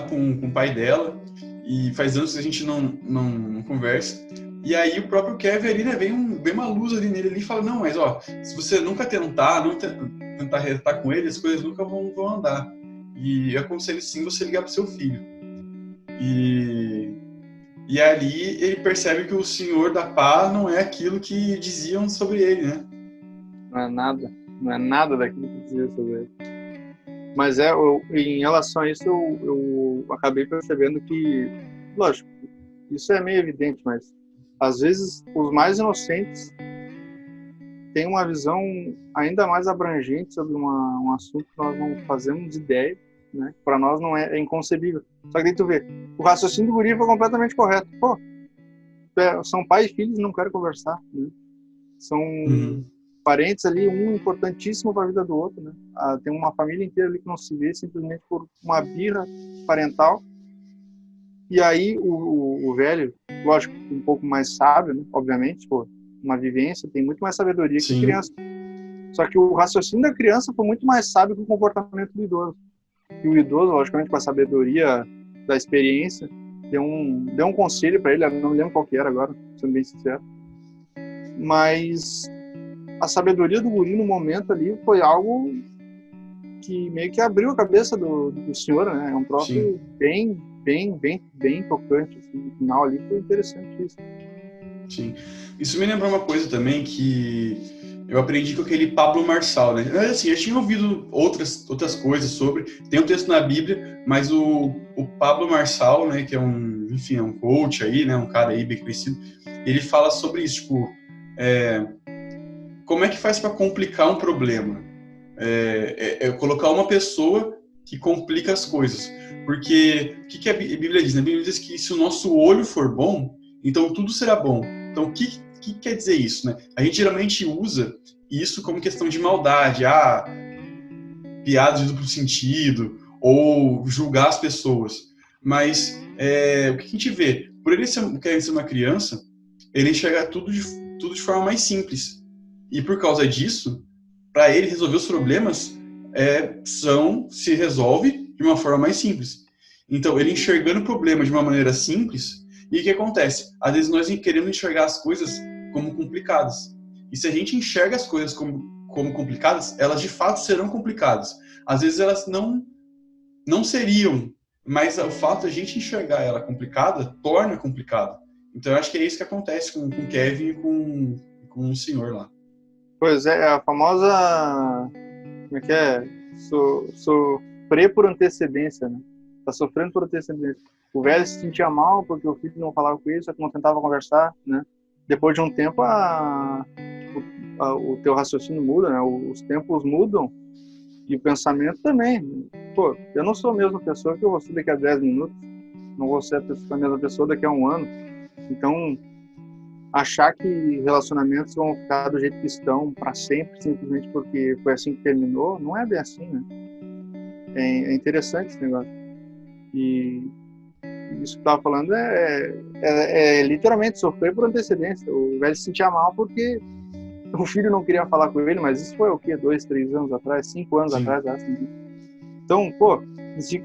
com o pai dela e faz anos que a gente não conversa. E aí o próprio Kevin ali, né, vem uma luz ali nele e fala, não, mas ó, se você nunca tentar retar com ele, as coisas nunca vão andar. E eu aconselho sim você ligar pro seu filho. E ali ele percebe que o Senhor da Paz não é aquilo que diziam sobre ele, né? Não é nada daquilo que dizia sobre ele. Mas em relação a isso, eu acabei percebendo que, lógico, isso é meio evidente, mas às vezes os mais inocentes têm uma visão ainda mais abrangente sobre um assunto que nós não fazemos ideia, né? Para nós não é inconcebível. Só que daí tu vê, o raciocínio do guri foi completamente correto. Pô, são pai e filhos e não querem conversar, né? São parentes ali, um importantíssimo para a vida do outro, né? Tem uma família inteira ali que não se vê simplesmente por uma birra parental. E aí o velho, lógico, um pouco mais sábio, né? Obviamente, pô, uma vivência, tem muito mais sabedoria que a criança. Só que o raciocínio da criança foi muito mais sábio que o comportamento do idoso. E o idoso, logicamente, com a sabedoria da experiência, deu um conselho para ele, eu não me lembro qual que era agora, sendo bem sincero. Mas a sabedoria do guri no momento ali foi algo que meio que abriu a cabeça do senhor, né? É um troço bem tocante. Assim, no final ali foi interessante isso. Sim. Isso me lembrou uma coisa também que eu aprendi com aquele Pablo Marçal, né? Assim, eu tinha ouvido outras coisas sobre, tem um texto na Bíblia, mas o Pablo Marçal, né, que é um coach aí, né, um cara aí bem conhecido, ele fala sobre isso, tipo, como é que faz para complicar um problema? Colocar uma pessoa que complica as coisas. Porque o que a Bíblia diz? A Bíblia diz que se o nosso olho for bom, então tudo será bom. Então, o que quer dizer isso, né? A gente geralmente usa isso como questão de maldade, piadas de duplo sentido, ou julgar as pessoas. Mas o que a gente vê? Por ele querer ser uma criança, ele enxerga tudo de forma mais simples. E por causa disso, para ele resolver os problemas, se resolve de uma forma mais simples. Então, ele enxergando o problema de uma maneira simples, e o que acontece? Às vezes nós queremos enxergar as coisas como complicadas. E se a gente enxerga as coisas como complicadas, elas de fato serão complicadas. Às vezes elas não seriam, mas o fato de a gente enxergar ela complicada, torna complicada. Então, eu acho que é isso que acontece com o Kevin e com o senhor lá. Pois é, a famosa... Como é que é? Sofrer por antecedência, né? Tá sofrendo por antecedência. O velho se sentia mal porque o filho não falava com ele, só que não tentava conversar, né? Depois de um tempo, o teu raciocínio muda, né? Os tempos mudam e o pensamento também. Pô, eu não sou a mesma pessoa que eu vou ser daqui a 10 minutos. Não vou ser a mesma pessoa daqui a um ano. Então, achar que relacionamentos vão ficar do jeito que estão para sempre, simplesmente porque foi assim que terminou, não é bem assim, né? É interessante esse negócio. E isso que eu tava falando é literalmente sofrer por antecedência. O velho se sentia mal porque o filho não queria falar com ele, mas isso foi o quê? 2, 3 anos atrás? 5 anos atrás? Assim. Então, pô, se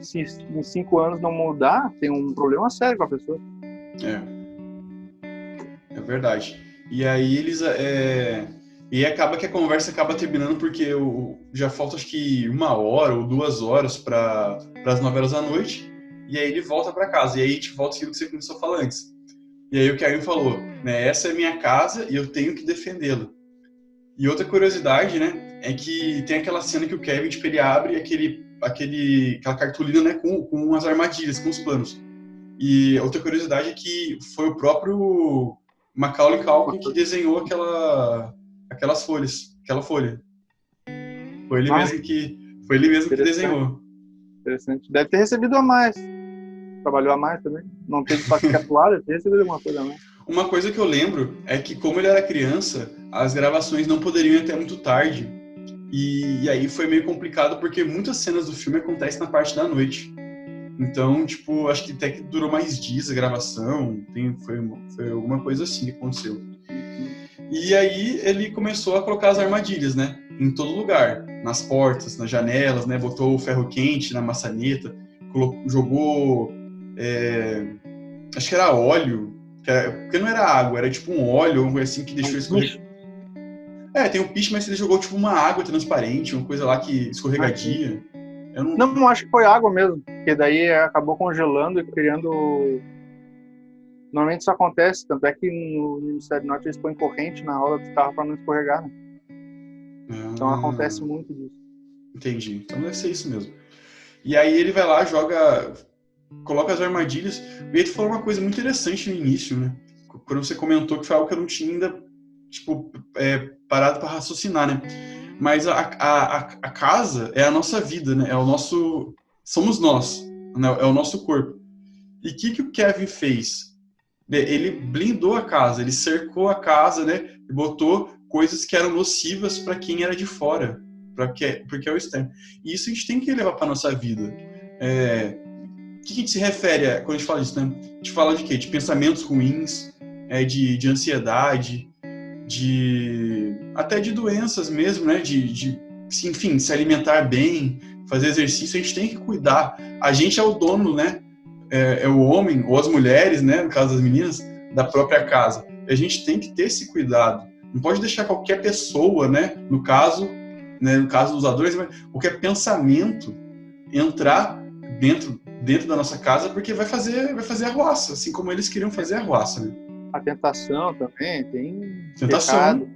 em 5 anos não mudar, tem um problema sério com a pessoa. É verdade. E aí eles... E acaba que a conversa acaba terminando porque já falta acho que 1 hora ou 2 horas para as 9 horas da noite. E aí ele volta para casa. E aí a gente volta aquilo que você começou a falar antes. E aí o Kevin falou, né? Essa é minha casa e eu tenho que defendê-la. E outra curiosidade, né? É que tem aquela cena que o Kevin, tipo, ele abre aquela cartolina, né? Com as armadilhas, com os planos. E outra curiosidade é que foi o próprio Macaulay Culkin que desenhou aquela folha. Foi ele mesmo que desenhou. Interessante. Deve ter recebido a mais. Trabalhou a mais também. Não teve para ficar atuado, deve ter recebido alguma coisa a mais. Uma coisa que eu lembro é que, como ele era criança, as gravações não poderiam ir até muito tarde. E aí foi meio complicado porque muitas cenas do filme acontecem na parte da noite. Então, tipo, acho que até que durou mais dias a gravação, foi alguma coisa assim que aconteceu. E aí ele começou a colocar as armadilhas, né? Em todo lugar, nas portas, nas janelas, né? Botou o ferro quente na maçaneta, jogou, acho que era óleo, porque não era água, era tipo um óleo, uma coisa assim que deixou escorregar. Tem um piche, mas ele jogou tipo uma água transparente, uma coisa lá que escorregadia. Não, acho que foi água mesmo, porque daí acabou congelando e criando... Normalmente isso acontece, tanto é que no Ministério Norte eles põem corrente na roda do carro para não escorregar, né? Então acontece muito disso. Entendi. Então deve ser isso mesmo. E aí ele vai lá, coloca as armadilhas. O Eito falou uma coisa muito interessante no início, né? Quando você comentou que foi algo que eu não tinha ainda, tipo, parado para raciocinar, né? Mas a casa é a nossa vida, né? Somos nós, né? É o nosso corpo. E o que o Kevin fez? Ele blindou a casa, ele cercou a casa, né? E botou coisas que eram nocivas para quem era de fora, porque é o externo. E isso a gente tem que levar para nossa vida. O que a gente se refere quando a gente fala disso, né? A gente fala de quê? De pensamentos ruins, de ansiedade, até de doenças mesmo, né? Enfim, se alimentar bem, fazer exercício, a gente tem que cuidar. A gente é o dono, né? É o homem, ou as mulheres, né? No caso das meninas, da própria casa. E a gente tem que ter esse cuidado. Não pode deixar qualquer pessoa, né? No caso dos ladrões, qualquer pensamento entrar dentro da nossa casa, porque vai fazer arruaça, assim como eles queriam fazer arruaça, né? A tentação também, tem tentação. Pecado.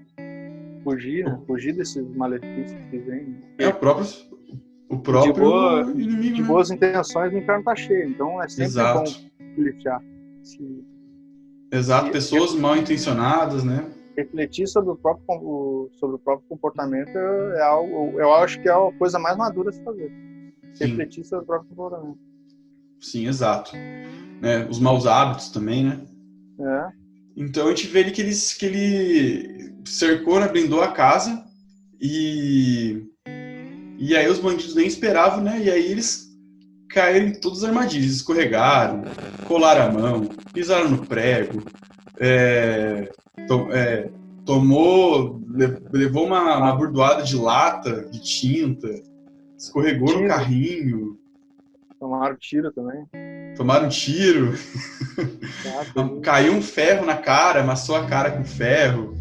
Fugir desses malefícios que vêm. O próprio inimigo. De boas intenções, o inferno tá cheio, então é sempre bom policiar. Pessoas mal intencionadas, né? Refletir sobre o próprio comportamento é algo, eu acho que é a coisa mais madura a se fazer. Sim. Refletir sobre o próprio comportamento. Sim, exato. Os maus hábitos também, né? Então a gente vê que ele cercou, né, blindou a casa e aí os bandidos nem esperavam, né? E aí eles caíram em todas as armadilhas, escorregaram, colaram a mão, pisaram no prego, levou uma burdoada de lata, de tinta, escorregou no carrinho. Tomaram tiro também. Tomaram um tiro. Caiu um ferro na cara, amassou a cara com ferro.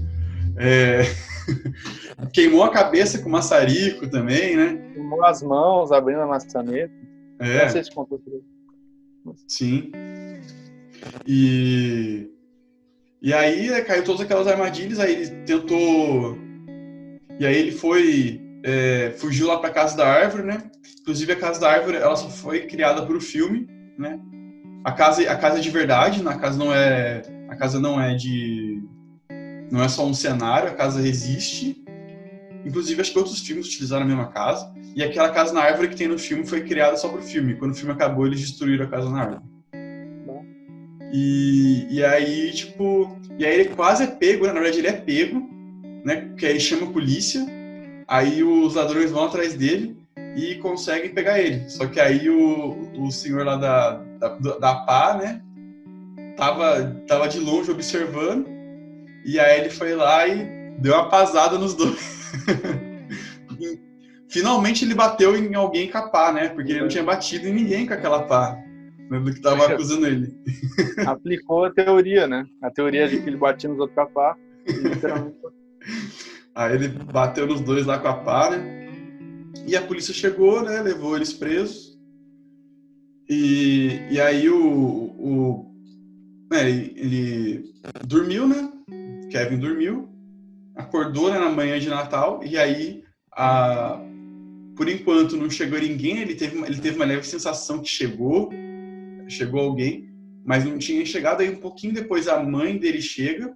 Queimou a cabeça com maçarico também, né? Queimou as mãos abrindo a maçaneta. Não sei se contou tudo. Sim. E aí caiu todas aquelas armadilhas, aí ele tentou... E aí ele fugiu lá pra Casa da Árvore, né? Inclusive a Casa da Árvore, ela só foi criada pro filme, né? A casa é de verdade, a casa não é só um cenário, a casa existe. Inclusive, acho que outros filmes utilizaram a mesma casa. E aquela casa na árvore que tem no filme foi criada só pro filme. Quando o filme acabou, eles destruíram a casa na árvore. E aí, tipo... E aí ele quase é pego, né? Na verdade, ele é pego, né? Porque aí chama a polícia. Aí os ladrões vão atrás dele e conseguem pegar ele. Só que aí o senhor lá da pá, né? Tava de longe observando. E aí ele foi lá e deu uma pasada nos dois. Finalmente ele bateu em alguém com a pá, né? Porque ele não tinha batido em ninguém com aquela pá, né, do que tava acusando ele. Aplicou a teoria, né? A teoria de que ele batia nos outros com a pá. Literalmente. Aí ele bateu nos dois lá com a pá, né? E a polícia chegou, né? Levou eles presos. E aí ele dormiu, né? Kevin dormiu. Acordou, né, na manhã de Natal. E aí, por enquanto, não chegou ninguém. Ele teve uma leve sensação que chegou alguém, mas não tinha chegado. Aí, um pouquinho depois, a mãe dele chega.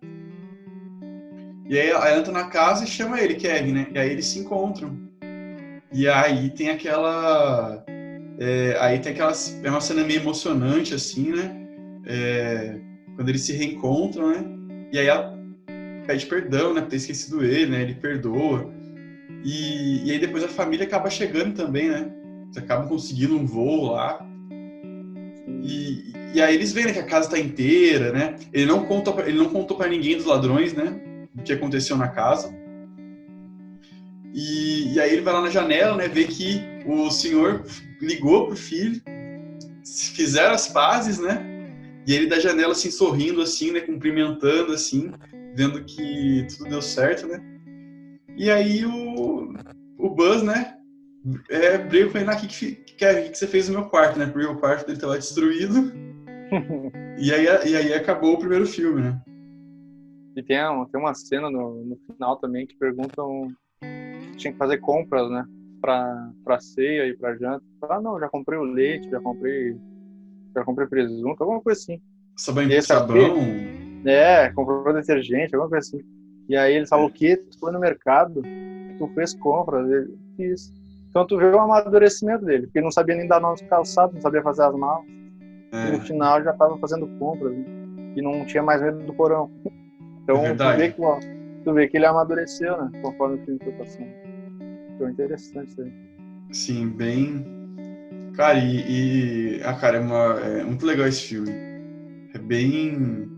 E aí, ela entra na casa e chama ele, Kevin, né? E aí, eles se encontram. E aí, tem aquela... É uma cena meio emocionante, assim, né? Quando eles se reencontram, né? E aí, ela pede perdão, né? Por ter esquecido ele, né? Ele perdoa. E aí depois a família acaba chegando também, né? Eles acabam conseguindo um voo lá. E aí eles veem, né, que a casa tá inteira, né? Ele não contou pra ninguém dos ladrões, né? O que aconteceu na casa. E aí ele vai lá na janela, né? Vê que o senhor ligou pro filho, fizeram as pazes, né? E ele da janela, assim, sorrindo, assim, né? Cumprimentando, assim, vendo que tudo deu certo, né? E aí o Buzz, né? Briga com ele, o que você fez no meu quarto, né? Porque o quarto dele tava destruído. E aí acabou o primeiro filme, né? E tem uma cena no final também que perguntam se tinha que fazer compras, né? Pra ceia e pra janta. Não, já comprei o leite, já comprei presunto, alguma coisa assim. Sabão. Comprou detergente, alguma coisa assim. E aí eles falam, o quê? Tu foi no mercado, tu fez compras, ele fiz. Então tu vê o amadurecimento dele, porque ele não sabia nem dar nome de calçado, não sabia fazer as malas. E no final já estava fazendo compras, né? E não tinha mais medo do porão. Então tu vê que ele amadureceu, né? Conforme o filme foi passando. Foi interessante isso aí. Sim, bem... Cara, cara, é muito legal esse filme. É bem...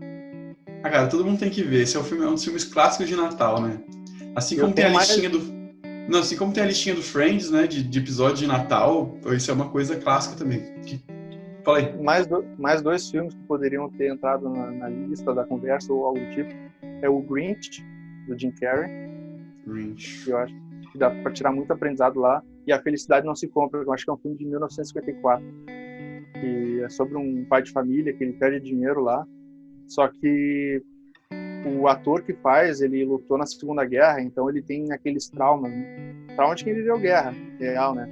cara, todo mundo tem que ver. Esse é um dos filmes clássicos de Natal, né? Assim como tem a listinha assim como tem a listinha do Friends, né? De episódio de Natal, isso é uma coisa clássica também. Fala aí. Mais dois filmes que poderiam ter entrado na lista da conversa ou algo do tipo. É o Grinch, do Jim Carrey. Grinch. Eu acho que dá pra tirar muito aprendizado lá. E A Felicidade Não Se Compra, eu acho que é um filme de 1954. Que é sobre um pai de família que ele perde dinheiro lá. Só que o ator que faz, ele lutou na Segunda Guerra, então ele tem aqueles traumas, né? Trauma de quem viveu guerra, real, né?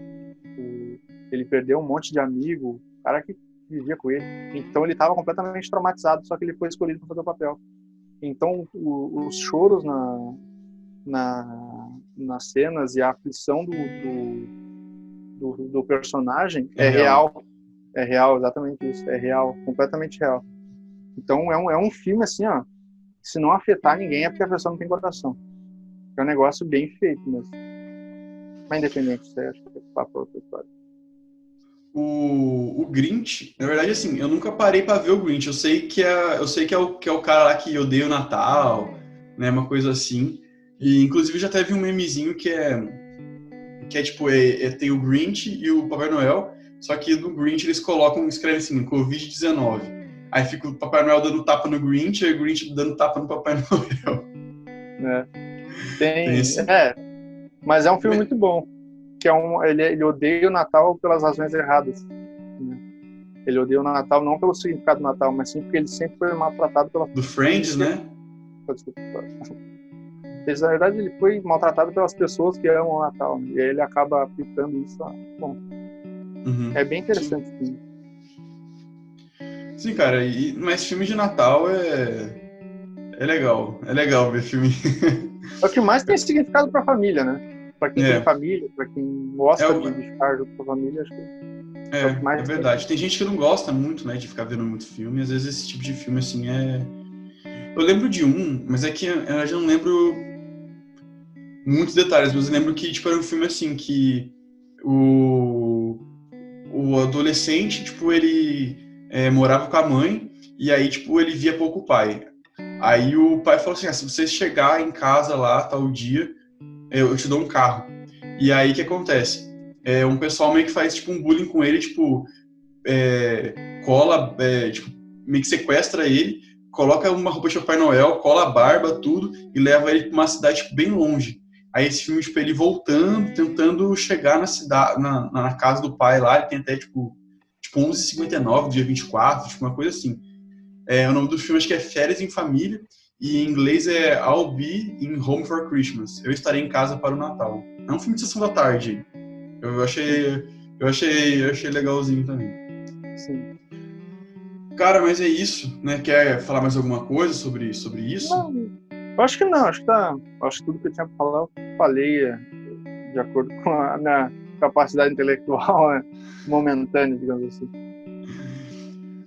Ele perdeu um monte de amigo, o cara que vivia com ele. Então ele estava completamente traumatizado, só que ele foi escolhido para fazer o papel. Então os choros nas cenas e a aflição do personagem é real. É real, exatamente isso. É real, completamente real. Então é um filme assim, ó, se não afetar ninguém é porque a pessoa não tem coração. É um negócio bem feito mesmo. Mas independente, você acha que é papo outra história. O Grinch, na verdade, assim, eu nunca parei pra ver o Grinch. Eu sei que é o cara lá que odeia o Natal, né, uma coisa assim. E inclusive já teve um memezinho que é tipo, tem o Grinch e o Papai Noel, só que no Grinch eles escrevem assim, Covid-19. Aí fica o Papai Noel dando tapa no Grinch e o Grinch dando tapa no Papai Noel. Mas é um filme muito bom. Que ele odeia o Natal pelas razões erradas. Né? Ele odeia o Natal não pelo significado do Natal, mas sim porque ele sempre foi maltratado pela... Do Friends, né? Desculpa. Na verdade, ele foi maltratado pelas pessoas que amam o Natal. Né? E aí ele acaba aplicando isso. Bom, é bem interessante. Sim, sim, cara. Mas filme de Natal é legal. É legal ver filme. É o que mais tem significado para a família, né? Para quem tem família, para quem gosta de ficar junto com a família, acho que é verdade. Tem gente que não gosta muito, né, de ficar vendo muito filme. Às vezes esse tipo de filme, assim, Eu lembro de um, mas é que eu já não lembro muitos detalhes, mas eu lembro que, tipo, era um filme, assim, que o adolescente, tipo, ele morava com a mãe e aí, tipo, ele via pouco o pai. Aí o pai falou assim, se você chegar em casa lá, tal dia, eu te dou um carro. E aí, o que acontece? Um pessoal meio que faz, tipo, um bullying com ele, tipo, cola, tipo, meio que sequestra ele, coloca uma roupa de Papai Noel, cola a barba, tudo, e leva ele pra uma cidade, tipo, bem longe. Aí esse filme, tipo, ele voltando, tentando chegar na cidade, na casa do pai lá, ele tem até, tipo 11h59, dia 24, tipo, uma coisa assim. O nome do filme acho que é Férias em Família, e em inglês é I'll Be in Home for Christmas. Eu estarei em casa para o Natal. É um filme de sessão da tarde. Eu achei legalzinho também. Sim. Cara, mas é isso, né? Quer falar mais alguma coisa sobre isso? Não, eu acho que não. Acho que tudo que eu tinha pra falar, eu falei de acordo com a minha capacidade intelectual momentânea, digamos assim.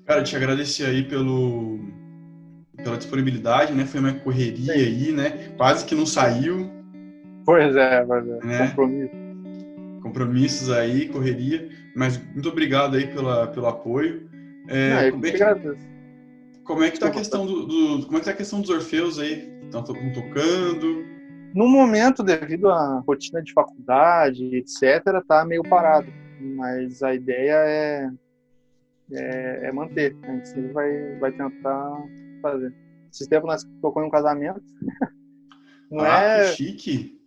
Cara, te agradecer aí pela disponibilidade, né? Foi uma correria aí, né? Quase que não saiu. Pois é. Né? Compromisso. Compromissos aí, correria. Mas muito obrigado aí pelo apoio. Como é que tá a questão como é que tá a questão dos Orfeus aí? Estão tocando? No momento, devido à rotina de faculdade, etc., tá meio parado. Mas a ideia é manter. A gente sempre vai tentar fazer. Esses tempos nós tocamos em um casamento. Não que chique!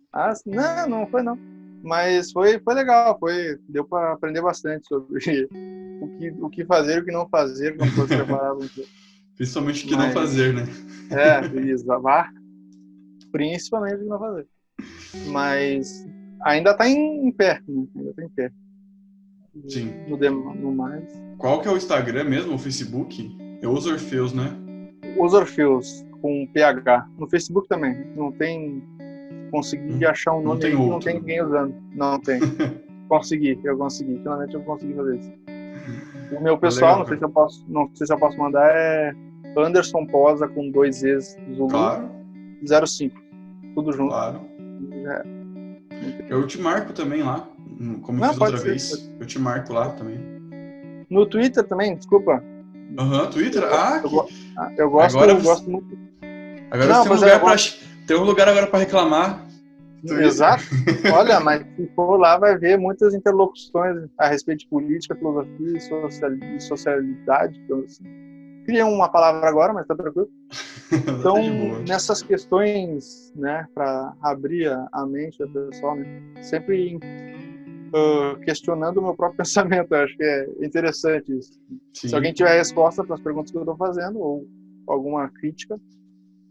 Não foi não. Mas foi legal, deu para aprender bastante sobre o que fazer e o que não fazer quando for separar. Principalmente o que não fazer, né? Isso, principalmente o que não fazer. Mas ainda está em pé, né? Ainda está em pé. Sim. No mais. Qual que é o Instagram mesmo, o Facebook? É Os Orfeus, né? Os Orfeus, com PH. No Facebook também. Não tem... Consegui achar um nome aí que não tem ninguém usando. Não tem. Eu consegui. Finalmente eu consegui fazer isso. O meu pessoal, legal, não sei se eu posso mandar, é Anderson Posa com 2 Z's Zulu. Claro. 05. Tudo junto. Claro. Eu te marco também lá, como eu fiz outra vez. Eu te marco lá também. No Twitter também, desculpa. Twitter? Eu gosto muito. Agora tem um lugar agora para reclamar. Twitter. Exato. Olha, mas se for lá vai ver muitas interlocuções a respeito de política, filosofia e socialidade. Então, assim. Criei uma palavra agora, mas tá tranquilo. Então, nessas questões, né, para abrir a mente da pessoa, né, sempre questionando o meu próprio pensamento. Eu acho que é interessante isso. Sim. Se alguém tiver resposta para as perguntas que eu estou fazendo ou alguma crítica,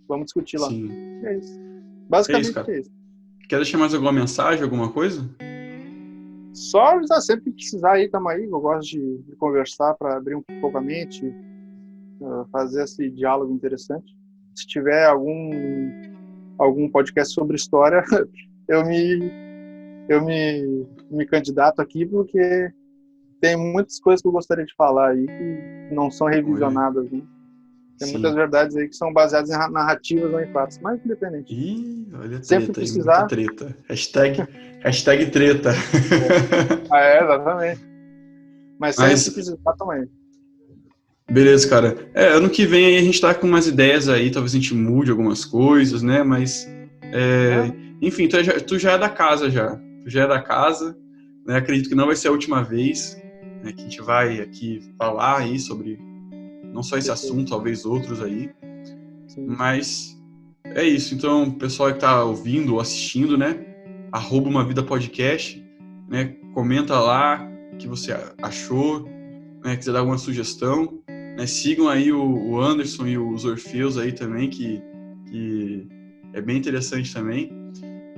vamos discutir lá. Sim. É isso. Basicamente é isso. Quer deixar mais alguma mensagem, alguma coisa? Só avisar sempre que precisar aí, tamo aí. Eu gosto de conversar para abrir um pouco a mente, fazer esse diálogo interessante. Se tiver algum podcast sobre história, eu me candidato aqui, porque tem muitas coisas que eu gostaria de falar aí que não são revisionadas, né? Tem muitas verdades aí que são baseadas em narrativas, não em fatos, mas independente. Olha, sempre precisar. Treta. Hashtag treta. Exatamente. Mas sempre precisar também. Beleza, cara. Ano que vem aí a gente tá com umas ideias aí, talvez a gente mude algumas coisas, né? Mas, enfim, tu já é da casa já. Tu já é da casa, né? Acredito que não vai ser a última vez, né, que a gente vai aqui falar aí sobre não só esse assunto, talvez outros aí. Sim. Mas é isso. Então, o pessoal que tá ouvindo ou assistindo, né? @umavida_podcast, né? Comenta lá o que você achou, né? Quiser dar alguma sugestão. Né, sigam aí o Anderson e os Orfeus aí também, que é bem interessante também.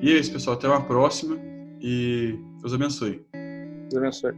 E é isso, pessoal. Até uma próxima e Deus abençoe. Deus abençoe.